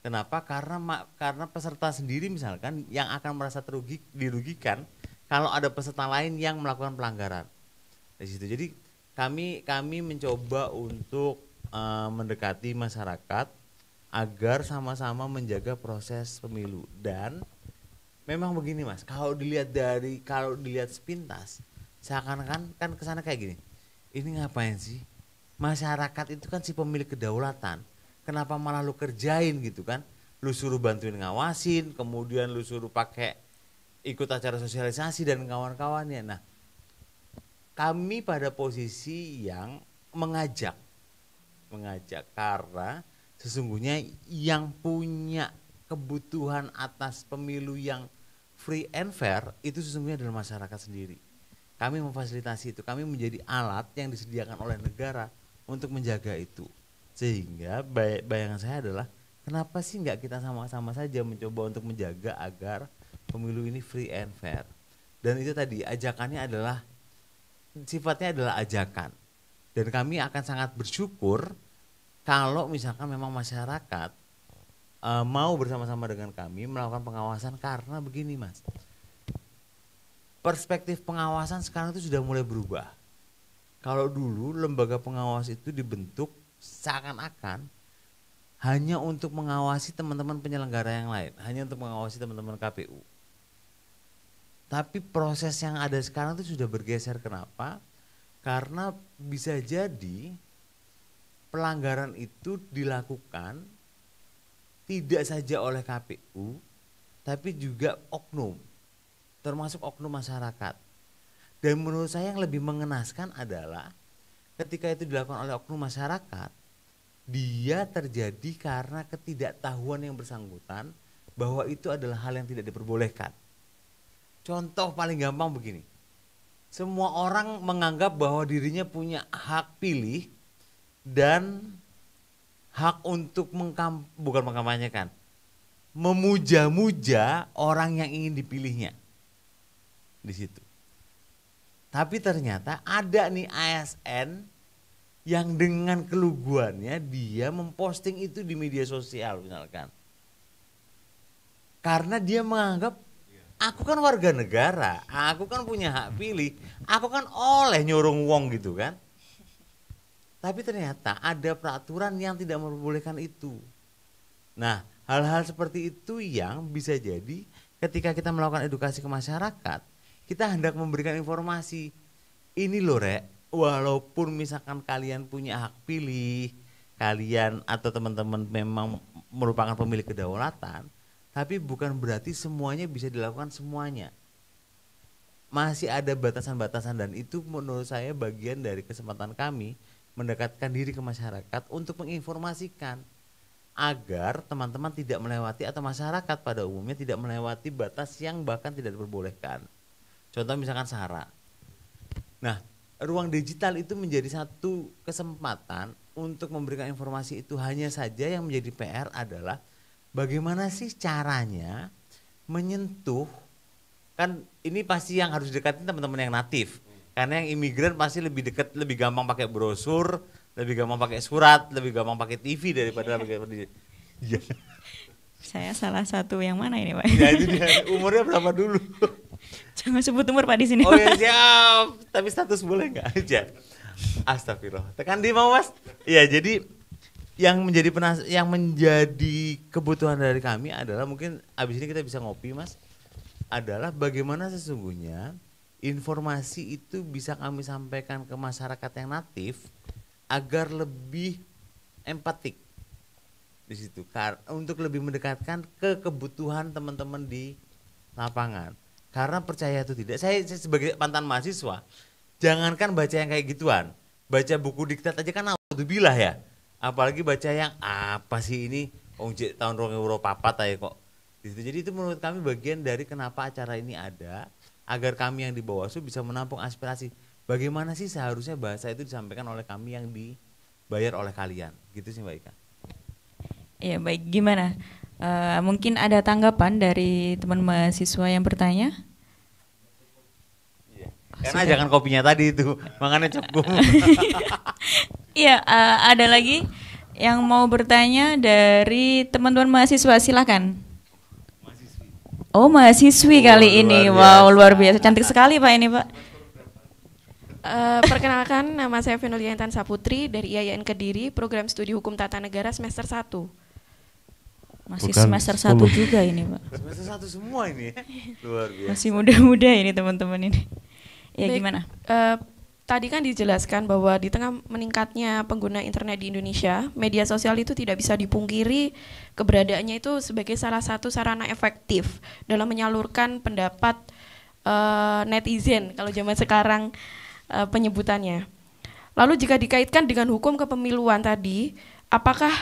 Kenapa? Karena peserta sendiri misalkan yang akan merasa dirugikan kalau ada peserta lain yang melakukan pelanggaran. Di situ. Jadi kami mencoba untuk mendekati masyarakat agar sama-sama menjaga proses pemilu. Dan memang begini Mas, kalau dilihat sepintas, seakan-akan kan kesana kayak gini. Ini ngapain sih? Masyarakat itu kan si pemilik kedaulatan. Kenapa malah lu kerjain gitu kan? Lu suruh bantuin ngawasin, kemudian lu suruh pakai ikut acara sosialisasi dan kawan-kawannya. Nah, kami pada posisi yang mengajak karena sesungguhnya yang punya kebutuhan atas pemilu yang free and fair itu sesungguhnya adalah masyarakat sendiri. Kami memfasilitasi itu, kami menjadi alat yang disediakan oleh negara untuk menjaga itu. Sehingga bayangan saya adalah kenapa sih nggak kita sama-sama saja mencoba untuk menjaga agar pemilu ini free and fair. Dan itu tadi ajakannya adalah sifatnya adalah ajakan. Dan kami akan sangat bersyukur kalau misalkan memang masyarakat mau bersama-sama dengan kami melakukan pengawasan, karena begini Mas, perspektif pengawasan sekarang itu sudah mulai berubah. Kalau dulu lembaga pengawas itu dibentuk seakan-akan hanya untuk mengawasi teman-teman penyelenggara yang lain, hanya untuk mengawasi teman-teman KPU. Tapi proses yang ada sekarang itu sudah bergeser. Kenapa? Karena bisa jadi pelanggaran itu dilakukan tidak saja oleh KPU, tapi juga oknum, termasuk oknum masyarakat. Dan menurut saya yang lebih mengenaskan adalah ketika itu dilakukan oleh oknum masyarakat, dia terjadi karena ketidaktahuan yang bersangkutan bahwa itu adalah hal yang tidak diperbolehkan. Contoh paling gampang begini, semua orang menganggap bahwa dirinya punya hak pilih dan hak untuk bukan mengkampanyekan, memuja-muja orang yang ingin dipilihnya di situ. Tapi ternyata ada nih ASN yang dengan keluguannya dia memposting itu di media sosial misalkan. Karena dia menganggap aku kan warga negara, aku kan punya hak pilih, aku kan oleh nyorong wong gitu kan. Tapi ternyata ada peraturan yang tidak memperbolehkan itu. Nah, hal-hal seperti itu yang bisa jadi ketika kita melakukan edukasi ke masyarakat, kita hendak memberikan informasi. Ini loh Rek, walaupun misalkan kalian punya hak pilih, kalian atau teman-teman memang merupakan pemilik kedaulatan, tapi bukan berarti semuanya bisa dilakukan semuanya. Masih ada batasan-batasan, dan itu menurut saya bagian dari kesempatan kami mendekatkan diri ke masyarakat untuk menginformasikan agar teman-teman tidak melewati atau masyarakat pada umumnya tidak melewati batas yang bahkan tidak diperbolehkan. Contoh misalkan SARA. Nah, ruang digital itu menjadi satu kesempatan untuk memberikan informasi itu. Hanya saja yang menjadi PR adalah bagaimana sih caranya menyentuh, kan ini pasti yang harus dekatin teman-teman yang natif. Karena yang imigran pasti lebih dekat, lebih gampang pakai brosur, lebih gampang pakai surat, lebih gampang pakai TV daripada pakai. Iya. Saya salah satu yang mana ini Pak? Ya itu dia. Umurnya berapa dulu? Jangan sebut umur Pak di sini. Oh ya siap. Tapi status boleh nggak aja? Astagfirullah. Tekan di mau Mas. Iya, jadi yang menjadi kebutuhan dari kami adalah, mungkin abis ini kita bisa ngopi Mas, adalah bagaimana sesungguhnya informasi itu bisa kami sampaikan ke masyarakat yang natif agar lebih empatik di situ, untuk lebih mendekatkan ke kebutuhan teman-teman di lapangan. Karena percaya itu tidak, saya sebagai mantan mahasiswa, jangankan baca yang kayak gituan, baca buku diktat aja kan naudzubillah ya, apalagi baca yang apa sih ini tahun 2004 aja kok. Jadi itu menurut kami bagian dari kenapa acara ini ada, agar kami yang di Bawaslu bisa menampung aspirasi. bagaimana sih seharusnya bahasa itu disampaikan oleh kami yang dibayar oleh kalian, gitu sih Mbak Ika. Ya baik, gimana? Mungkin ada tanggapan dari teman mahasiswa yang bertanya? Karena jangan kopinya tadi itu, makanya cukup. Iya, ada lagi yang mau bertanya dari teman-teman mahasiswa, silakan. Oh, mahasiswi kali ini. Wow, luar biasa. Cantik sekali Pak ini, Pak. Perkenalkan, nama saya Venulia Intan Saputri dari IAIN Kediri, program studi hukum tata negara semester 1. Masih Bukan semester 1 juga ini, Pak. Semester 1 semua ini, luar biasa. Masih muda-muda ini teman-teman ini. Ya Baik, gimana? Tadi kan dijelaskan bahwa di tengah meningkatnya pengguna internet di Indonesia, media sosial itu tidak bisa dipungkiri keberadaannya itu sebagai salah satu sarana efektif dalam menyalurkan pendapat netizen kalau zaman sekarang penyebutannya. Lalu jika dikaitkan dengan hukum kepemiluan tadi, apakah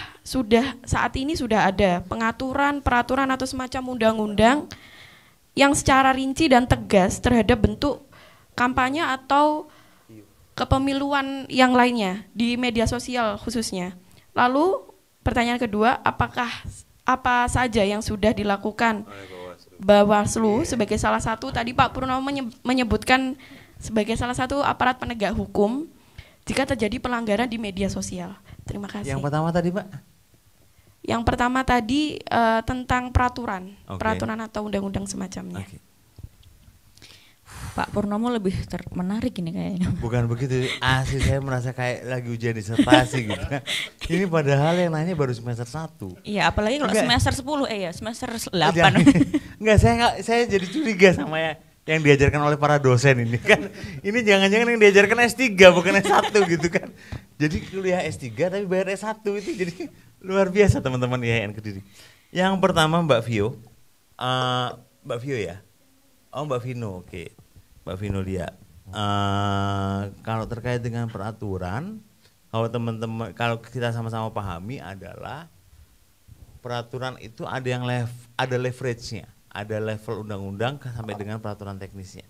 saat ini sudah ada pengaturan, peraturan atau semacam undang-undang yang secara rinci dan tegas terhadap bentuk kampanye atau kepemiluan yang lainnya di media sosial khususnya. Lalu pertanyaan kedua, apa saja yang sudah dilakukan Bawaslu sebagai salah satu, tadi Pak Purnomo menyebutkan sebagai salah satu aparat penegak hukum jika terjadi pelanggaran di media sosial. Terima kasih. Yang pertama tadi Pak? Yang pertama tadi tentang peraturan, Oke. peraturan atau undang-undang semacamnya. Oke. Pak Purnomo lebih menarik ini kayaknya. Bukan begitu, asli saya merasa kayak lagi ujian disertasi gitu. Ini padahal yang nanya baru semester 1. Iya, apalagi kalau Enggak. semester 10 ya, semester 8. Enggak, saya jadi curiga sama yang diajarkan oleh para dosen ini kan. Ini jangan-jangan yang diajarkan S3 bukan S1 gitu kan. Jadi kuliah S3 tapi bayar S1 itu jadi luar biasa teman-teman IAIN Kediri. Yang pertama Mbak Vio. Mbak Vio ya? Oh Mbak Vino, oke. Mbak Vino dia. Kalau terkait dengan peraturan, kalau teman-teman, kalau kita sama-sama pahami adalah peraturan itu ada yang ada leverage-nya, ada level undang-undang sampai dengan peraturan teknisnya.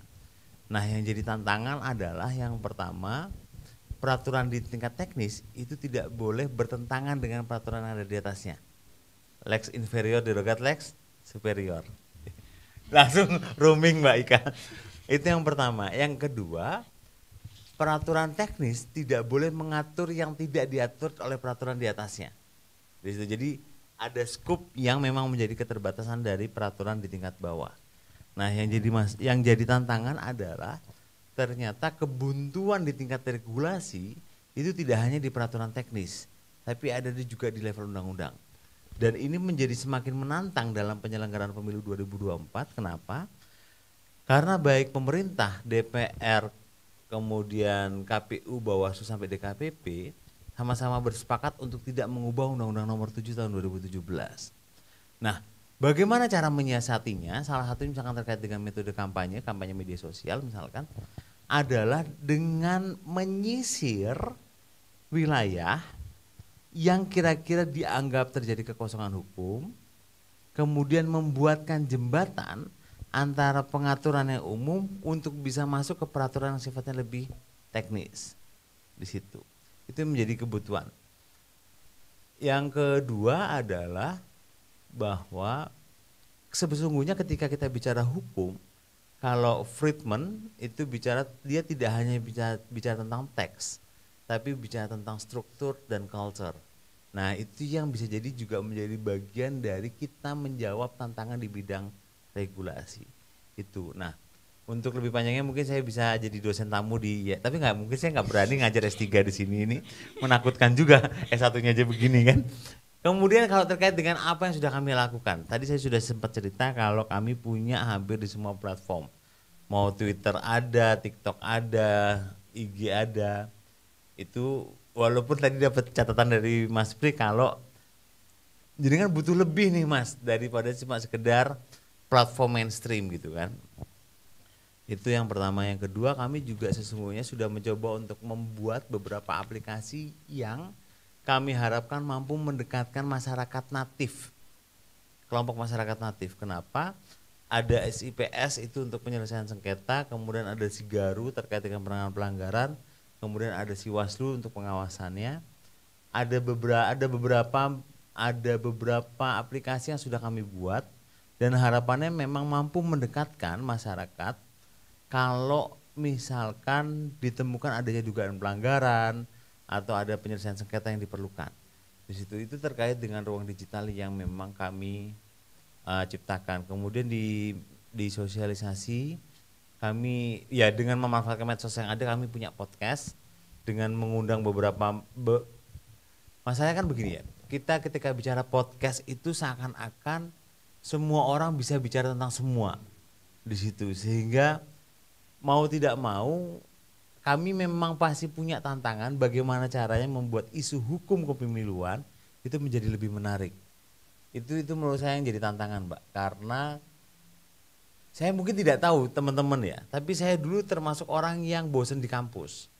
Nah, yang jadi tantangan adalah yang pertama, peraturan di tingkat teknis itu tidak boleh bertentangan dengan peraturan yang ada di atasnya. Lex inferior derogat lex superior. Langsung roaming Mbak Ika. Itu yang pertama. Yang kedua, peraturan teknis tidak boleh mengatur yang tidak diatur oleh peraturan di atasnya. Jadi ada skup yang memang menjadi keterbatasan dari peraturan di tingkat bawah. Nah, yang jadi tantangan adalah ternyata kebuntuan di tingkat regulasi itu tidak hanya di peraturan teknis, tapi ada juga di level undang-undang. Dan ini menjadi semakin menantang dalam penyelenggaraan pemilu 2024. Kenapa? Karena baik pemerintah, DPR, kemudian KPU, Bawaslu sampai DKPP sama-sama bersepakat untuk tidak mengubah Undang-Undang Nomor 7 Tahun 2017. Nah, bagaimana cara menyiasatinya? Salah satunya misalkan terkait dengan metode kampanye media sosial misalkan, adalah dengan menyisir wilayah yang kira-kira dianggap terjadi kekosongan hukum, kemudian membuatkan jembatan antara pengaturan yang umum untuk bisa masuk ke peraturan yang sifatnya lebih teknis di situ. Itu menjadi kebutuhan. Yang kedua adalah bahwa sesungguhnya ketika kita bicara hukum, kalau Friedman itu dia tidak hanya bicara tentang teks, tapi bicara tentang struktur dan culture. Nah, itu yang bisa jadi juga menjadi bagian dari kita menjawab tantangan di bidang regulasi itu. Nah, untuk lebih panjangnya mungkin saya bisa jadi dosen tamu tapi mungkin saya nggak berani ngajar S3 di sini, ini menakutkan juga S1-nya aja begini kan. Kemudian kalau terkait dengan apa yang sudah kami lakukan, tadi saya sudah sempat cerita kalau kami punya hampir di semua platform, mau Twitter ada, TikTok ada, IG ada. Itu walaupun tadi dapat catatan dari Mas Pri kalau jadi kan butuh lebih nih Mas daripada cuma sekedar platform mainstream gitu kan. Itu yang pertama. Yang kedua, kami juga sesungguhnya sudah mencoba untuk membuat beberapa aplikasi yang kami harapkan mampu mendekatkan masyarakat natif, kelompok masyarakat natif. Kenapa? ada SIPS itu untuk penyelesaian sengketa, kemudian ada Sigaru terkait dengan penanganan pelanggaran, kemudian ada Siwaslu untuk pengawasannya. Ada beberapa aplikasi yang sudah kami buat dan harapannya memang mampu mendekatkan masyarakat kalau misalkan ditemukan adanya dugaan pelanggaran atau ada penyelesaian sengketa yang diperlukan. Di situ itu terkait dengan ruang digital yang memang kami ciptakan. Kemudian di sosialisasi kami ya dengan memanfaatkan medsos yang ada, kami punya podcast dengan mengundang beberapa masalahnya kan begini ya. Kita ketika bicara podcast itu seakan-akan semua orang bisa bicara tentang semua di situ, sehingga mau tidak mau kami memang pasti punya tantangan bagaimana caranya membuat isu hukum kepemiluan itu menjadi lebih menarik. Itu menurut saya yang jadi tantangan, Mbak, karena saya mungkin tidak tahu teman-teman ya, tapi saya dulu termasuk orang yang bosan di kampus.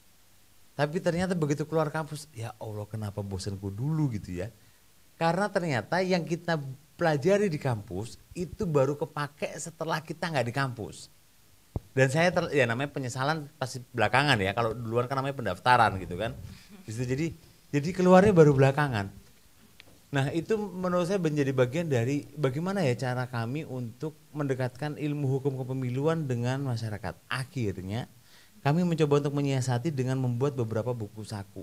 Tapi ternyata begitu keluar kampus, ya Allah kenapa bosanku dulu gitu ya. Karena ternyata yang kita pelajari di kampus itu baru kepake setelah kita nggak di kampus. Dan saya ya namanya penyesalan pasti belakangan ya, kalau duluan kan namanya pendaftaran gitu kan. Jadi keluarnya baru belakangan. Nah itu menurut saya menjadi bagian dari bagaimana ya cara kami untuk mendekatkan ilmu hukum kepemiluan dengan masyarakat. Akhirnya kami mencoba untuk menyiasati dengan membuat beberapa buku saku.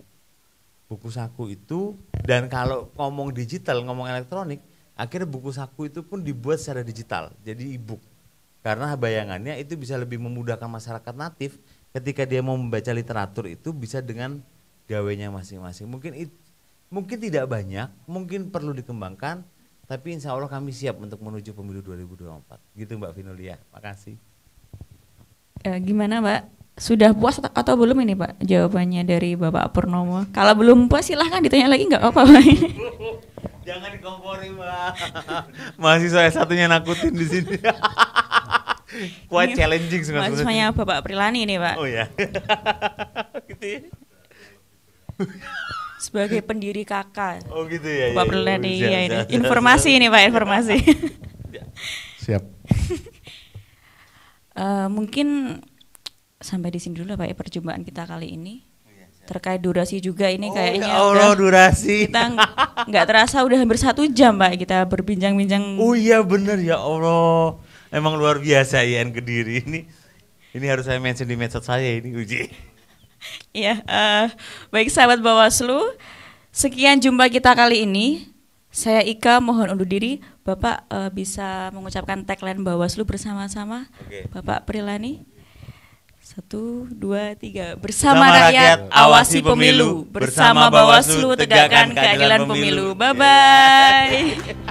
Buku saku itu, dan kalau ngomong digital, ngomong elektronik, akhirnya buku saku itu pun dibuat secara digital, jadi e-book. Karena bayangannya itu bisa lebih memudahkan masyarakat natif ketika dia mau membaca literatur itu bisa dengan gawainya masing-masing. Mungkin tidak banyak, mungkin perlu dikembangkan, tapi insya Allah kami siap untuk menuju pemilu 2024. Gitu Mbak Vinulia, makasih. Gimana Mbak? Sudah puas atau belum ini Pak jawabannya dari Bapak Purnomo? Kalau belum puas silahkan ditanya lagi nggak apa-apa Pak. Jangan dikompori Mbak. Mahasiswa satunya nakutin di sini. Quite challenging sebenarnya. Mahasiswanya Bapak Prilani ini Pak. Oh ya. Gitu ya. Sebagai pendiri KK. Oh gitu ya. Bapak Prilani ya ini. Informasi ini Pak, informasi. Siap. Mungkin sampai di sini dulu Pak ya perjumpaan kita kali ini. Terkait durasi juga ini kayaknya ya Allah, durasi. Kita nggak terasa udah hampir 1 jam Pak kita berbincang-bincang. Oh iya bener ya Allah. Emang luar biasa IAIN Kediri ini. Ini harus saya mention di medsos saya ini Uji. Iya, baik sahabat Bawaslu, sekian jumpa kita kali ini. Saya Ika mohon undur diri. Bapak bisa mengucapkan tagline Bawaslu bersama-sama. Oke. Bapak Prilani. 1, 2, 3. Bersama rakyat awasi pemilu. Bersama Bawaslu tegakkan keadilan pemilu. Bye bye.